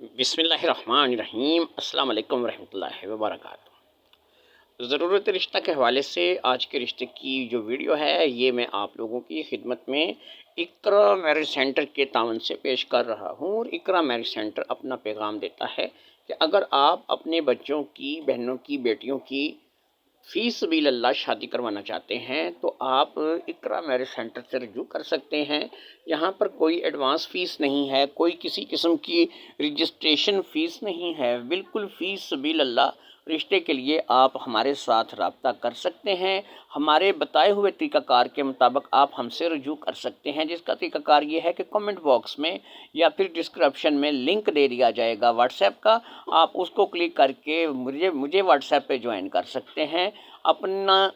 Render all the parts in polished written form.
बिस्मिल्लाहिर्रहमानिर्रहीम। अस्सलाम वालेकुम रहमतुल्लाहि व बरकातुहू। ज़रूरत रिश्ता के हवाले से आज के रिश्ते की जो वीडियो है ये मैं आप लोगों की खिदमत में इकरा मैरिज सेंटर के तावन से पेश कर रहा हूँ। और इकरा मैरिज सेंटर अपना पैगाम देता है कि अगर आप अपने बच्चों की, बहनों की, बेटियों की फ़ी सबीलिल्लाह शादी करवाना चाहते हैं तो आप इकरा मैरिज सेंटर से रजू कर सकते हैं। यहाँ पर कोई एडवांस फ़ीस नहीं है, कोई किसी किस्म की रजिस्ट्रेशन फ़ीस नहीं है। बिल्कुल फ़ी सबीलिल्लाह रिश्ते के लिए आप हमारे साथ रब्ता कर सकते हैं। हमारे बताए हुए तरीक़ाकार के मुताबिक आप हमसे रजू कर सकते हैं, जिसका तरीक़ाकार ये है कि कमेंट बॉक्स में या फिर डिस्क्रिप्शन में लिंक दे दिया जाएगा व्हाट्सएप का। आप उसको क्लिक करके मुझे व्हाट्सएप पे ज्वाइन कर सकते हैं। अपना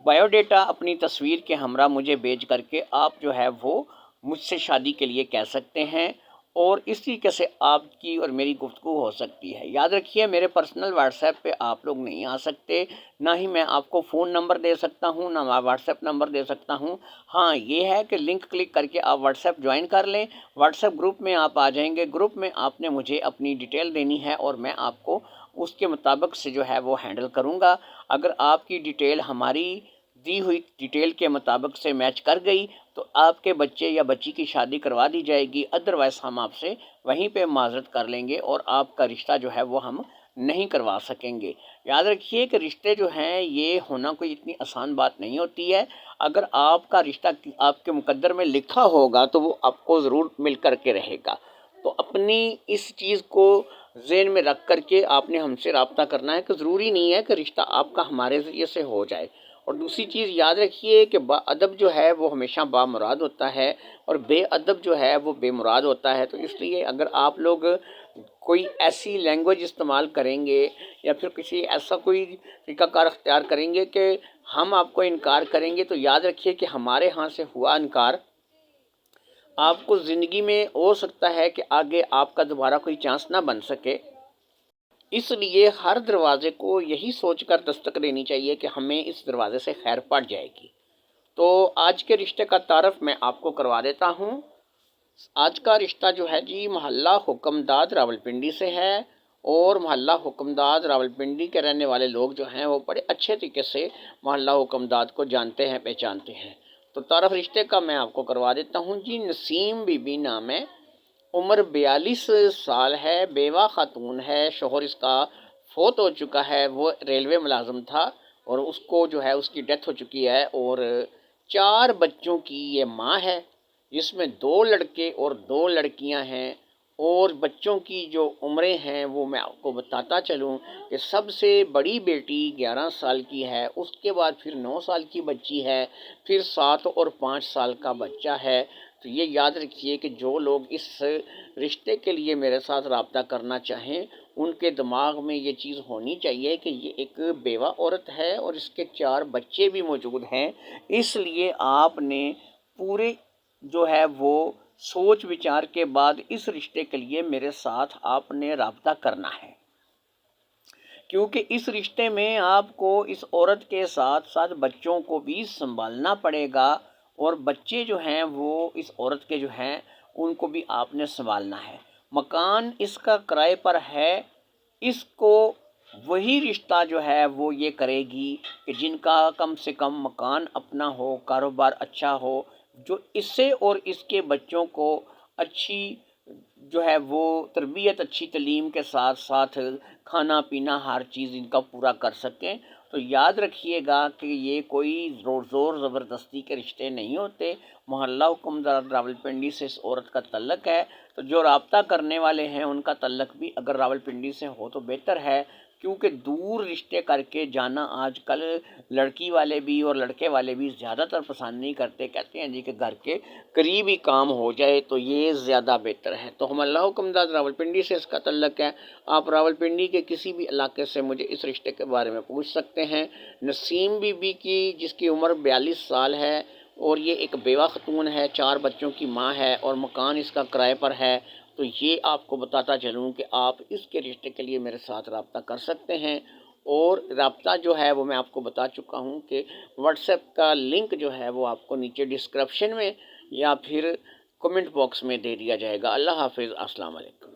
बायोडेटा अपनी तस्वीर के हमरा मुझे भेज करके आप जो है वो मुझसे शादी के लिए कह सकते हैं, और इस तरीके से आपकी और मेरी गुफ्तगू हो सकती है। याद रखिए, मेरे पर्सनल व्हाट्सएप पे आप लोग नहीं आ सकते, ना ही मैं आपको फ़ोन नंबर दे सकता हूँ, ना मैं व्हाट्सएप नंबर दे सकता हूँ। हाँ, ये है कि लिंक क्लिक करके आप व्हाट्सएप ज्वाइन कर लें। व्हाट्सएप ग्रुप में आप आ जाएंगे। ग्रुप में आपने मुझे अपनी डिटेल देनी है और मैं आपको उसके मुताबिक से जो है वो हैंडल करूँगा। अगर आपकी डिटेल हमारी दी हुई डिटेल के मुताबिक से मैच कर गई तो आपके बच्चे या बच्ची की शादी करवा दी जाएगी। अदरवाइज़ हम आपसे वहीं पे माजरत कर लेंगे और आपका रिश्ता जो है वो हम नहीं करवा सकेंगे। याद रखिए कि रिश्ते जो हैं ये होना कोई इतनी आसान बात नहीं होती है। अगर आपका रिश्ता आपके मुकद्दर में लिखा होगा तो वो आपको ज़रूर मिल कर के रहेगा। तो अपनी इस चीज़ को ज़हन में रख कर के आपने हमसे रब्ता करना है कि ज़रूरी नहीं है कि रिश्ता आपका हमारे ज़रिए से हो जाए। और दूसरी चीज़ याद रखिए कि बाअदब जो है वो हमेशा बामुराद होता है और बेअदब जो है वो बेमुराद होता है। तो इसलिए अगर आप लोग कोई ऐसी लैंग्वेज इस्तेमाल करेंगे या फिर किसी ऐसा कोई तरीक़ाकार अख्तियार करेंगे कि हम आपको इनकार करेंगे, तो याद रखिए कि हमारे यहाँ से हुआ इनकार आपको ज़िंदगी में हो सकता है कि आगे आपका दोबारा कोई चांस ना बन सके। इसलिए हर दरवाज़े को यही सोचकर दस्तक देनी चाहिए कि हमें इस दरवाज़े से खैर पड़ जाएगी। तो आज के रिश्ते का तारफ़ मैं आपको करवा देता हूँ। आज का रिश्ता जो है जी मोहल्ला हुक्मदाद रावलपिंडी से है, और मोहल्ला हुक्मदाद रावलपिंडी के रहने वाले लोग जो हैं वो बड़े अच्छे तरीके से मोहल्ला हुक्मदाद को जानते हैं, पहचानते हैं। तो तारफ़ रिश्ते का मैं आपको करवा देता हूँ जी। नसीम बीबी नाम है, उम्र 42 साल है, बेवा खातून है। शोहर इसका फ़ौत हो चुका है, वो रेलवे मुलाज़िम था और उसको जो है उसकी डेथ हो चुकी है। और 4 बच्चों की ये माँ है, जिसमें 2 लड़के और 2 लड़कियां हैं। और बच्चों की जो उम्रें हैं वो मैं आपको बताता चलूं कि सबसे बड़ी बेटी 11 साल की है, उसके बाद फिर 9 साल की बच्ची है, फिर 7 और 5 साल का बच्चा है। तो ये याद रखिए कि जो लोग इस रिश्ते के लिए मेरे साथ रब्ता करना चाहें उनके दिमाग में ये चीज़ होनी चाहिए कि ये एक बेवा औरत है और इसके 4 बच्चे भी मौजूद हैं। इसलिए आपने पूरे जो है वो सोच विचार के बाद इस रिश्ते के लिए मेरे साथ आपने रब्ता करना है, क्योंकि इस रिश्ते में आपको इस औरत के साथ साथ बच्चों को भी संभालना पड़ेगा। और बच्चे जो हैं वो इस औरत के जो हैं उनको भी आपने संभालना है। मकान इसका किराए पर है। इसको वही रिश्ता जो है वो ये करेगी कि जिनका कम से कम मकान अपना हो, कारोबार अच्छा हो, जो इससे और इसके बच्चों को अच्छी जो है वो तरबियत, अच्छी तालीम के साथ साथ खाना पीना हर चीज़ इनका पूरा कर सकें। तो याद रखिएगा कि ये कोई ज़ोर ज़बरदस्ती के रिश्ते नहीं होते। मोहल्ला हुक्मदार रावलपिंडी से इस औरत का तल्लक है, तो जो रब्ता करने वाले हैं उनका तल्लक भी अगर रावलपिंडी से हो तो बेहतर है, क्योंकि दूर रिश्ते करके जाना आजकल लड़की वाले भी और लड़के वाले भी ज़्यादातर पसंद नहीं करते। कहते हैं जी कि घर के करीब ही काम हो जाए तो ये ज़्यादा बेहतर है। तो मोहल्ला हुक्मदार रावलपिंडी से इसका तल्लक है। आप रावलपिंडी के किसी भी इलाके से मुझे इस रिश्ते के बारे में पूछ सकते हैं। नसीम बीबी की, जिसकी उम्र 42 साल है और ये एक बेवा खतून है, 4 बच्चों की माँ है और मकान इसका किराए पर है। तो ये आपको बताता चलूँ कि आप इसके रिश्ते के लिए मेरे साथ रब्ता कर सकते हैं। और रब्ता जो है वो मैं आपको बता चुका हूँ कि व्हाट्सएप का लिंक जो है वो आपको नीचे डिस्क्रिप्शन में या फिर कमेंट बॉक्स में दे दिया जाएगा। अल्लाह हाफ़िज़। अस्सलाम वालेकुम।